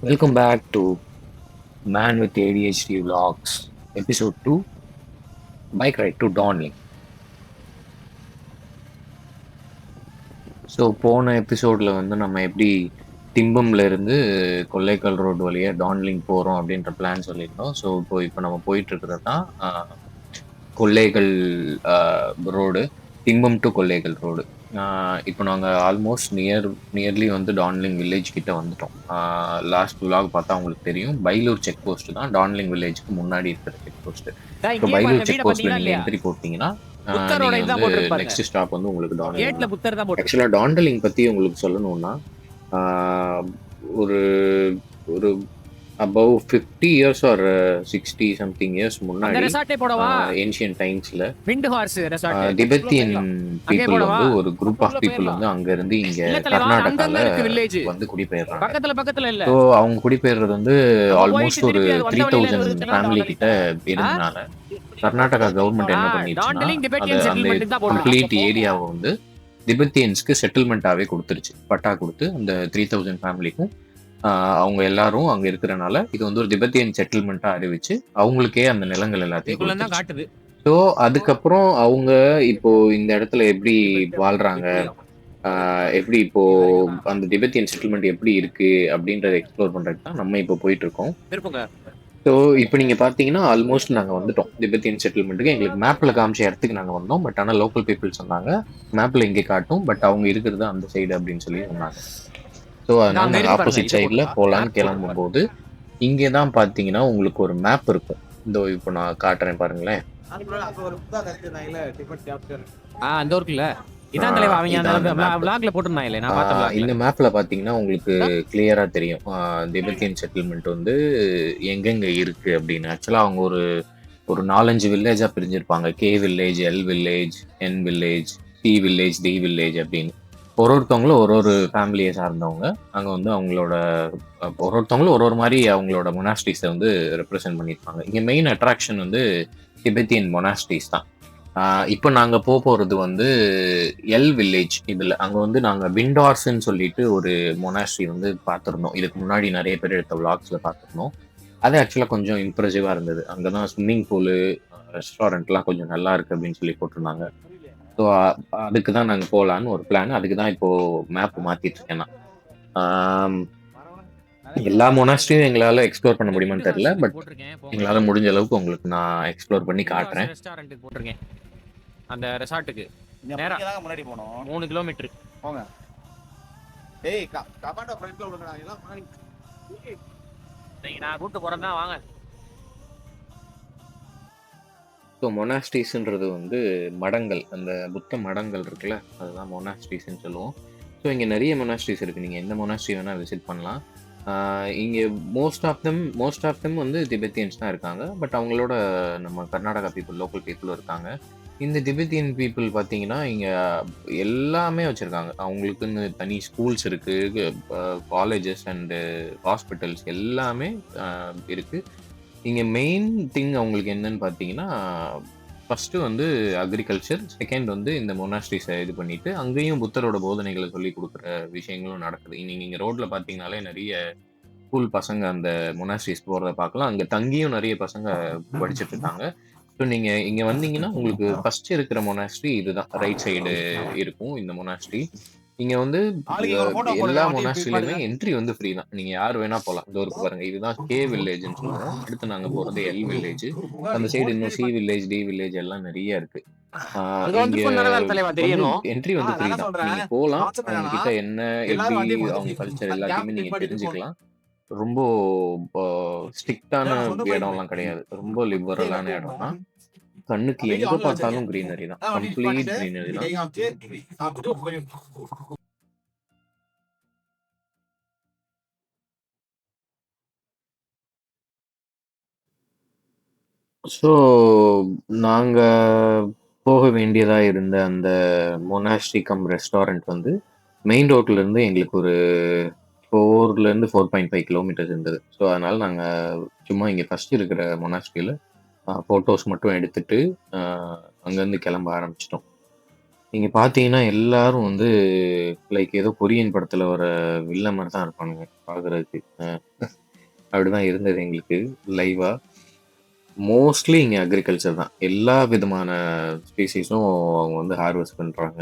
Welcome back to Man with ADHD Vlogs, Episode 2 Bike Ride to Donling. So போன எபிசோடில் வந்து நம்ம எப்படி திம்பம்ல இருந்து கொல்லைக்கல் ரோடு வழியாக டான்லிங் போகிறோம் அப்படின்ற பிளான் சொல்லியிருந்தோம். ஸோ இப்போ நம்ம போயிட்டு இருக்கிறது தான் கொல்லைகள் ரோடு, திம்பம் டு கொல்லைகள் ரோடு. இப்போ நாங்கள் ஆல்மோஸ்ட் நியர்லி வந்து டான்லிங் வில்லேஜ் கிட்ட வந்துட்டோம். லாஸ்ட் விலாக் பார்த்தா உங்களுக்கு தெரியும், பைலூர் செக் போஸ்ட் தான் டான்லிங் வில்லேஜ்க்கு முன்னாடி இருக்கிற செக் போஸ்ட். இப்போ பைலூர் செக் போஸ்ட்ல நீங்கள் என்ட்ரி போட்டீங்கன்னா நீங்க வந்து நெக்ஸ்ட் ஸ்டாப் வந்து உங்களுக்கு டான்லிங். ஆக்சுவலாக டாண்டலிங் பற்றி உங்களுக்கு சொல்லணும்னா ஒரு ஒரு above 50 years or 60 something years முன்னாடி ஏன்ஷியன் டைம்ஸ்ல திபெத்தியன் பீப்புள் வந்து ஒரு குரூப் ஆஃப் பீப்புள் வந்து அங்க இருந்து இங்க கர்நாடகால வந்து குடிபெயர்றாங்க. ஸோ அவங்க குடிபெயர்றது வந்து ஆல்மோஸ்ட் ஒரு 3000 ஃபேமிலி கிட்ட இருந்தனால கர்நாடகா கவர்மெண்ட் என்ன பண்ணிடுச்சுன்னா அந்த கம்ப்ளீட் ஏரியாவை வந்து திபெத்தியன்ஸ்க்கு செட்டில்மெண்ட்டாவே கொடுத்துருச்சு. பட்டா கொடுத்து அந்த 3000 ஃபேமிலிக்கும் அவங்க எல்லாரும் அங்க இருக்கிறனால இது வந்து ஒரு திபெத்தியன் செட்டில்மெண்ட்டா அறிவிச்சு அவங்களுக்கே அந்த நிலங்கள் எல்லாத்தையும் காட்டுது. ஸோ அதுக்கப்புறம் அவங்க இப்போ இந்த இடத்துல எப்படி வாழ்றாங்க, எப்படி இப்போ அந்த திபெத்தியன் செட்டில்மெண்ட் எப்படி இருக்கு அப்படின்றத எக்ஸ்ப்ளோர் பண்றதுக்கு தான் நம்ம இப்போ போயிட்டு இருக்கோம். ஸோ இப்போ நீங்க பாத்தீங்கன்னா ஆல்மோஸ்ட் நாங்க வந்துட்டோம் திபெத்தியன் செட்டில்மெண்ட்டுக்கு. எங்களுக்கு மேப்ல காமிச்ச இடத்துக்கு நாங்க வந்தோம். பட் ஆனால் லோக்கல் பீப்புள் சொன்னாங்க மேப்ல இங்கே காட்டும், பட் அவங்க இருக்கிறது அந்த சைடு அப்படின்னு சொல்லி சொன்னாங்க. ஸோ அதனால நாங்கள் ஆப்போசிட் சைடில் போகலான்னு கிளம்பும் போது இங்கே தான் பார்த்தீங்கன்னா உங்களுக்கு ஒரு மேப் இருக்கும். இதோ இப்போ நான் காட்டுறேன் பாருங்களேன். இந்த மேப்ல பாத்தீங்கன்னா உங்களுக்கு கிளியரா தெரியும் திபெத்தியன் செட்டில்மெண்ட் வந்து எங்கெங்க இருக்கு அப்படின்னு. ஆக்சுவலா அவங்க ஒரு ஒரு 4-5 வில்லேஜா பிரிஞ்சிருப்பாங்க. K village, L village, N village, C village, D village அப்படின்னு. ஒருத்தவங்களும் ஒரு ஃபேமிலியை சார்ந்தவங்க. அங்க வந்து அவங்களோட ஒருத்தவங்களும் ஒரு மாதிரி அவங்களோட மொனாஸ்ட்ரிஸை வந்து ரெப்ரசென்ட் பண்ணியிருப்பாங்க. இங்க மெயின் அட்ராக்ஷன் வந்து திபெத்தியன் மொனாஸ்ட்ரிஸ் தான். இப்போ நாங்க போறது வந்து எல் வில்லேஜ். இதுல அங்க வந்து நாங்க விண்டார்ஸ்ன்னு சொல்லிட்டு ஒரு மொனாஸ்ட்ரி வந்து பார்த்துருந்தோம். இதுக்கு முன்னாடி நிறைய பேர் எடுத்த விளாக்ஸ்ல பார்த்துருந்தோம். அது ஆக்சுவலா கொஞ்சம் இம்ப்ரெசிவா இருந்தது. அங்கதான் ஸ்விம்மிங் பூலு, ரெஸ்டாரண்ட்லாம் கொஞ்சம் நல்லா இருக்கு அப்படின்னு சொல்லி போட்டிருந்தாங்க. ஸோ அதுக்கு தான் நாங்கள் போகலான்னு ஒரு பிளான். அதுக்கு தான் இப்போ மேப் மாத்திட்டு இருக்கேன் நான். எல்லா மொனாஸ்ட்ரியும் எங்களால எக்ஸ்ப்ளோர் பண்ண முடியுமான்னு தெரியல, பட் எங்களால முடிஞ்ச அளவுக்கு உங்களுக்கு நான் எக்ஸ்ப்ளோர் பண்ணி காட்டுறேன். போட்டிருக்கேன் அந்த ரெசார்ட்டுக்கு நேரா முன்னாடி போனோம் 3 கிலோமீட்டர் போங்க. டேய் கமாண்டோ ஃப்ரண்ட்ல விடுங்கடா எல்லாம் முன்னாடி. நான் கூட்டி போறேன் தான் வாங்க. ஸோ மொனாஸ்ட்ரிஸ்ன்றது வந்து மடங்கள், அந்த புத்த மடங்கள் இருக்குல்ல, அதுதான் மொனாஸ்ட்ரிஸ்ன்னு சொல்லுவோம். ஸோ இங்கே நிறைய மொனாஸ்ட்ரிஸ் இருக்குது. நீங்கள் எந்த மொனாஸ்ட்ரி வேணால் விசிட் பண்ணலாம். இங்கே மோஸ்ட் ஆஃப் தெம் வந்து திபெத்தியன்ஸ் தான் இருக்காங்க. பட் அவங்களோட நம்ம கர்நாடகா பீப்புள், லோக்கல் பீப்புளும் இருக்காங்க. இந்த திபெத்தியன் பீப்புள் பார்த்தீங்கன்னா இங்கே எல்லாமே வச்சுருக்காங்க. அவங்களுக்குன்னு தனி ஸ்கூல்ஸ் இருக்குது, காலேஜஸ் அண்டு ஹாஸ்பிட்டல்ஸ் எல்லாமே இருக்குது. இங்கே மெயின் திங் அவங்களுக்கு என்னன்னு பார்த்தீங்கன்னா, ஃபஸ்ட்டு வந்து அக்ரிகல்ச்சர், செகண்ட் வந்து இந்த மொனாஸ்ட்ரிஸை இது பண்ணிட்டு அங்கேயும் புத்தரோட போதனைகளை சொல்லி கொடுக்குற விஷயங்களும் நடக்குது. நீங்கள் இங்கே ரோட்டில் பார்த்தீங்கனாலே நிறைய ஸ்கூல் பசங்க அந்த மொனாஸ்ட்ரிஸ் போகிறத பார்க்கலாம். அங்கே தங்கியும் நிறைய பசங்க படிச்சுட்டு இருக்காங்க. ஸோ நீங்கள் இங்கே வந்தீங்கன்னா உங்களுக்கு ஃபர்ஸ்ட் இருக்கிற மொனாஸ்ட்ரி இதுதான், ரைட் சைடு இருக்கும் இந்த மொனாஸ்ட்ரி. இங்க வந்து எல்லா மொனாஸ்ட்ரிலையுமே என்ட்ரி வந்து ஃப்ரீ தான். நீங்க யார் வேணா போகலாம். இந்த ஒரு பாருங்க, இதுதான் கே வில்லேஜ்னு சொல்லுவோம். அடுத்து நாங்க போறது எல் வில்லேஜ். அந்த சைடு இன்னும் சி வில்லேஜ், டி வில்லேஜ் எல்லாம் நிறைய இருக்கு. என்ட்ரி வந்து ஃப்ரீ தான். நீங்க போகலாம். அவங்க கிட்ட என்ன எப்படி அவங்க கல்ச்சர் எல்லாத்தையுமே நீங்க தெரிஞ்சுக்கலாம். ரொம்ப ஸ்ட்ரிக்டான இடம்லாம் கிடையாது. ரொம்ப லிபரலான இடம் தான். கண்ணுக்கு எங்க பார்த்தாலும் கிரீனரி தான், கம்ப்ளீட் கிரீனரி தான். ஸோ நாங்க போக வேண்டியதா இருந்த அந்த மொனாஸ்ட்ரி கம் ரெஸ்டாரண்ட் வந்து மெயின் ரோட்ல இருந்து எங்களுக்கு ஒரு 4லேருந்து 4.5 கிலோமீட்டர்ஸ் இருந்தது. ஸோ அதனால நாங்க சும்மா இங்க ஃபர்ஸ்ட் இருக்கிற மொனாஸ்ட்ரியில ஃபோட்டோஸ் மட்டும் எடுத்துட்டு அங்கேருந்து கிளம்ப ஆரம்பிச்சிட்டோம். நீங்க பார்த்தீங்கன்னா, எல்லாரும் வந்து லைக் ஏதோ கொரியன் படத்துல வர வில்லன் மாரி தான் இருப்பானுங்க பார்க்குறதுக்கு. அப்படிதான் இருந்தது எங்களுக்கு லைவா. மோஸ்ட்லி இங்க அக்ரிகல்ச்சர் தான். எல்லா விதமான ஸ்பீஷீஸும் அவங்க வந்து ஹார்வெஸ்ட் பண்றாங்க.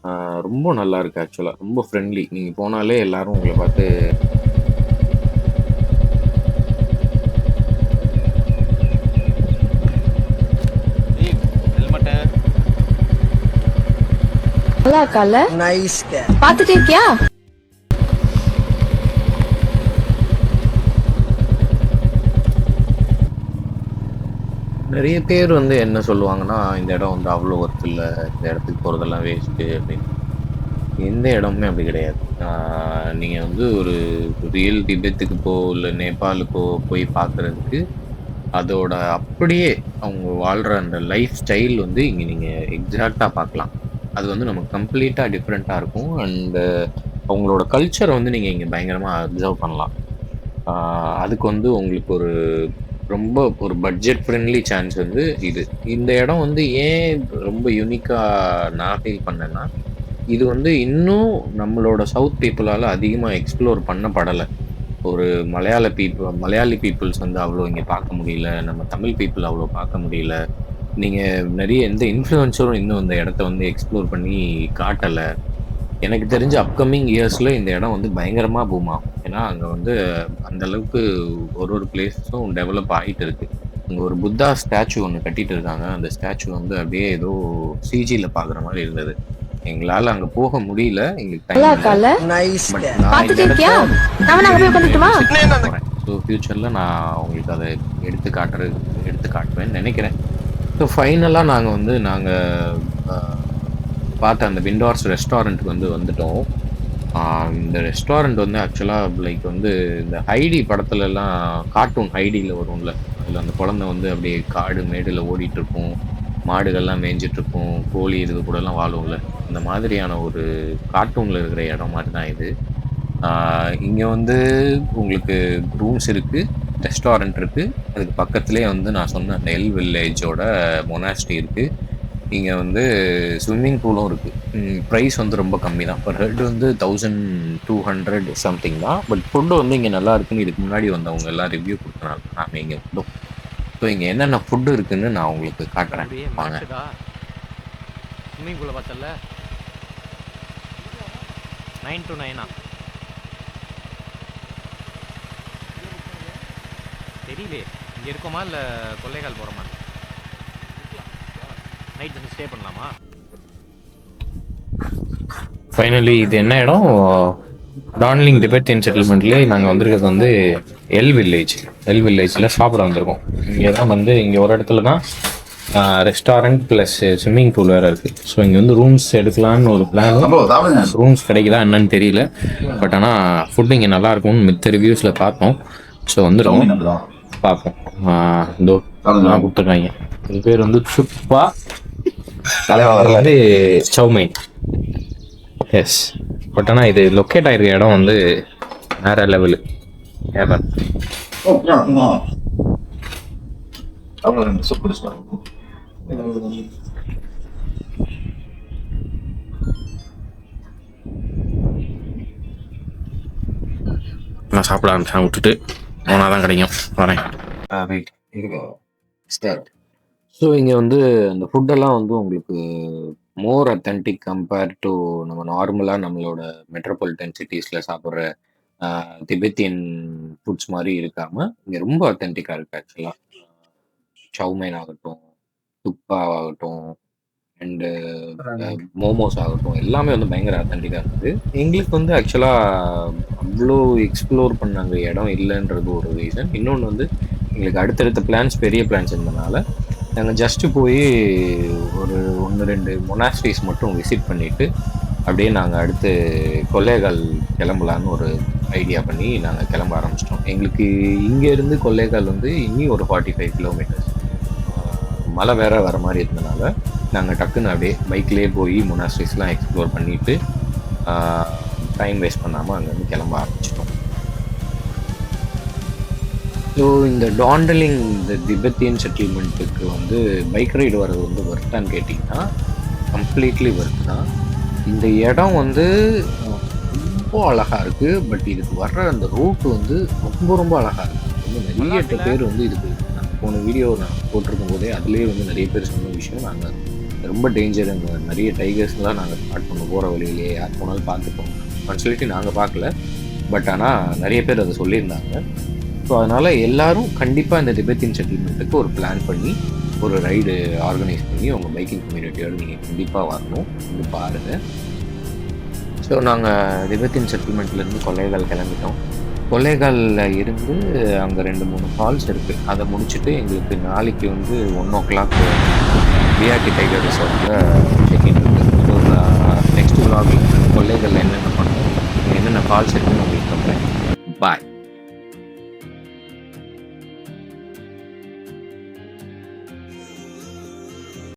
ஆ ரொம்ப நல்லா இருக்கு ஆக்சுவலா. ரொம்ப ஃப்ரெண்ட்லி. நீங்க போனாலே எல்லாரும் உங்கள பார்த்து ஏய் ஹெல்மெட்ட நல்லா இருக்கால Nice cat. பாத்துட்டே இருக்கியா? நெறைய பேர் வந்து என்ன சொல்லுவாங்கன்னா, இந்த இடம் வந்து அவ்வளோ ஒர்த் இல்ல. இந்த இடத்துக்கு போறதெல்லாம் வேஸ்ட்டு அப்படின்னு. எந்த இடமுமே அப்படி கிடையாது. நீங்க வந்து ஒரு ரியல் திபெத்துக்கு இல்ல நேபாளுக்கோ போய் பார்க்கறதுக்கு, அதோட அப்படியே அவங்க வாழ்ற அந்த லைஃப் ஸ்டைல் வந்து இங்க நீங்க எக்ஸாக்ட்டா பார்க்கலாம். அது வந்து நமக்கு கம்ப்ளீட்டா டிஃபரெண்ட்டா இருக்கும். அவங்களோட கல்ச்சர வந்து நீங்க இங்க பயங்கரமா அப்சர்வ் பண்ணலாம். ஆ அதுக்கு வந்து உங்களுக்கு ரொம்ப ஒரு பட்ஜெட் ஃப்ரெண்ட்லி சான்ஸ் வந்து இது. இந்த இடம் வந்து ஏன் ரொம்ப யூனிக்கா நான் ஃபீல் பண்ணேன்னா, இது வந்து இன்னும் நம்மளோட சவுத் பீப்பிளால அதிகமா எக்ஸ்ப்ளோர் பண்ணப்படல. ஒரு மலையாளி பீப்பிள்ஸ் வந்து அவ்வளோ இங்க பார்க்க முடியல. நம்ம தமிழ் பீப்பிள் அவ்வளோ பார்க்க முடியல. நீங்க நெறைய எந்த இன்ஃப்ளூயன்சரும் இன்னும் இந்த இடத்த வந்து எக்ஸ்ப்ளோர் பண்ணி காட்டல. எனக்கு தெரிஞ்சு அப்கமிங் இயர்ஸ்ல இந்த இடம் வந்து பயங்கரமா பூம் ஆகும். ஏன்னா, அங்க வந்து அந்த அளவுக்கு ஒரு பிளேஸும் டெவலப் ஆயிட்டு இருக்கு. அங்க ஒரு புத்தா ஸ்டாச்சு ஒண்ணு கட்டிட்டு இருக்காங்க. அந்த ஸ்டாச்சு வந்து அப்படியே ஏதோ சிஜில பார்க்குற மாரி இருந்தது. எங்களால அங்க போக முடியல. எங்களுக்கு நல்லா டைம் இல்ல. இருக்கால Nice பட் cat. நான் இந்த பாத்துட்டே இடத்த இருக்கியா? நான் அங்க போய் உட்காந்துட்டுமா? விசிட் போறேன். ஸோ ஃபியூச்சர்ல நான் உங்களுக்கு அதை எடுத்து காட்டுவேன்னு நினைக்கிறேன். ஸோ ஃபைனலா நாங்க பார்த்த அந்த விண்டோர்ஸ் ரெஸ்டாரண்ட்டுக்கு வந்துட்டோம். இந்த ரெஸ்டாரண்ட் வந்து ஆக்சுவலா லைக் வந்து இந்த ஹைடி படத்துலலாம் கார்ட்டூன் ஹைடில வரும்ல. அதுல அந்த குழந்தை வந்து அப்படியே காடு மேடுல ஓடிட்டு இருக்கும். மாடுகள்லாம் மேய்ஞ்சிட்டு இருக்கும். கோழி இது கூடலாம் வாழும்ல. அந்த மாதிரியான ஒரு கார்ட்டூன்ல இருக்கிற இடம் மாரி தான் இது. இங்க வந்து உங்களுக்கு ரூம்ஸ் இருக்கு. ரெஸ்டாரண்ட் இருக்கு. அதுக்கு பக்கத்திலேயே வந்து நான் சொன்ன அந்த எல் வில்லேஜோட மொனாஸ்ட்ரி இருக்கு. இங்க வந்து ஸ்விம்மிங் பூலும் இருக்கு. பிரைஸ் வந்து ரொம்ப கம்மி தான். பர் ஹெட் வந்து 1200 சம்திங் தான். பட் ஃபுட் வந்து இங்க நல்லா இருக்குன்னு இதுக்கு முன்னாடி வந்தவங்க எல்லாம் ரிவ்யூ குடுத்தனால நாங்க இங்க வந்தோம். ஸோ இங்க என்னென்ன ஃபுட் இருக்குன்னு நான் உங்களுக்கு காட்டுறேன். அப்படியே வாங்க. மேட்சுக்கா ஸ்விம்மிங் பூலை பார்த்தல 9 to 9 தெரியலையே. இங்கே இருக்கோமா இல்லை கொள்ளைக்கால் போகிறோமா? நைட் வந்து ஸ்டே பண்ணலாமா? ஃபைனலி இது என்ன இடம்? டான்லிங் டிபெத்தியன் செட்டில்மெண்ட்லேயே நாங்கள் வந்திருக்கிறது வந்து எல் வில்லேஜில் சாப்பிட வந்திருக்கோம். இங்கே தான் வந்து இங்கே ஒரு இடத்துல தான் ரெஸ்டாரண்ட் ப்ளஸ் ஸ்விம்மிங் பூல் வேறு இருக்குது. ஸோ இங்கே வந்து ரூம்ஸ் எடுக்கலான்னு ஒரு பிளான். ரூம்ஸ் கிடைக்குதா என்னன்னு தெரியல. பட் ஆனால் ஃபுட்டு இங்கே நல்லாயிருக்கும்னு மித்த ரிவ்யூஸில் பார்த்தோம். ஸோ வந்துடும் பார்ப்போம். இதோ கொடுத்துருக்காங்க. இது பேர் வந்து சுப்பா வந்து சௌமைன். எஸ். பட் ஆனால் இது லொக்கேட் ஆகிருக்க இடம் வந்து வேற லெவலு. ஏவன் நான் சாப்பிட ஆரம்பிச்சேன். விட்டுட்டு போனால் தான் கிடைக்கும். வரேன். ஸோ இங்கே வந்து அந்த ஃபுட்டெல்லாம் வந்து உங்களுக்கு மோர் அத்தன்டிக் கம்பேர்ட் டு நம்ம நார்மலாக நம்மளோட மெட்ரோபாலிட்டன் சிட்டிஸில் சாப்பிட்ற திபெத்தியன் ஃபுட்ஸ் மாதிரி இருக்காமல் இங்கே ரொம்ப அத்தன்டிக்காக இருக்குது ஆக்சுவலாக. சௌமைன் ஆகட்டும், துப்பா ஆகட்டும், அண்டு மோமோஸ் ஆகட்டும், எல்லாமே வந்து பயங்கர அத்தன்டிக்காக இருக்குது. எங்களுக்கு வந்து ஆக்சுவலாக அவ்வளோ எக்ஸ்ப்ளோர் பண்ண அங்கே இடம் இல்லைன்றது ஒரு ரீசன். இன்னொன்று வந்து எங்களுக்கு அடுத்தடுத்த பெரிய பிளான்ஸ் இருந்தனால நாங்கள் ஜஸ்ட்டு போய் ஒரு 1-2 மொனாஸ்ட்ரிஸ் மட்டும் விசிட் பண்ணிவிட்டு அப்படியே நாங்கள் அடுத்து கொல்லேகால் கிளம்பலான்னு ஒரு ஐடியா பண்ணி நாங்கள் கிளம்ப ஆரம்பிச்சிட்டோம். எங்களுக்கு இங்கேருந்து கொல்லேகால் வந்து இன்னி ஒரு 45 கிலோமீட்டர்ஸ். மழை வேற வர மாதிரி இருந்தனால நாங்கள் டக்குன்னு அப்படியே பைக்லேயே போய் மொனாஸ்ட்ரிஸ்லாம் எக்ஸ்ப்ளோர் பண்ணிவிட்டு டைம் வேஸ்ட் பண்ணாமல் அங்கேருந்து கிளம்ப ஆரம்பிச்சிட்டோம். ஸோ இந்த டாண்டலிங் இந்த திபெத்தியன் செட்டில்மெண்ட்டுக்கு வந்து பைக் ரைடு வர்றது வந்து ஒர்த்தான்னு கேட்டிங்கன்னா கம்ப்ளீட்லி ஒர்த் தான். இந்த இடம் வந்து ரொம்ப அழகா இருக்கு. பட் இதுக்கு வர்ற அந்த ரூட் வந்து ரொம்ப ரொம்ப அழகா இருக்கு. வந்து நிறைய பேர் வந்து இதுக்கு நாங்கள் போன வீடியோ நான் போட்டிருக்கும் போதே அதுலேயே வந்து நிறைய பேர் சொன்ன விஷயம், நாங்கள் ரொம்ப டேஞ்சர், அங்கே நிறைய டைகர்ஸ்லாம் நாங்கள் ஸ்டார்ட் பண்ண போகிற வழியிலேயே யார் போனாலும் பார்த்துப்போம் அப்படின்னு சொல்லிட்டு நாங்கள் பார்க்கல. பட் ஆனால் நிறைய பேர் அதை சொல்லியிருந்தாங்க. ஸோ அதனால் எல்லாரும் கண்டிப்பாக இந்த திபெத்தின் செட்டில்மெண்ட்டுக்கு ஒரு பிளான் பண்ணி ஒரு ரைடு ஆர்கனைஸ் பண்ணி உங்கள் பைக்கிங் கம்யூனிட்டியோடு நீங்கள் கண்டிப்பாக வரணும், வந்து பாருங்கள். ஸோ நாங்கள் திபெத்தின் செட்டில்மெண்ட்லேருந்து கொல்லேகால் கிளம்பிட்டோம். கொல்லேகாலில் இருந்து அங்கே 2-3 ஃபால்ஸ் இருக்குது. அதை முடிச்சுட்டு எங்களுக்கு நாளைக்கு வந்து 1 o'clock விஆர்டி டைகர் ரிசார்ட்டில்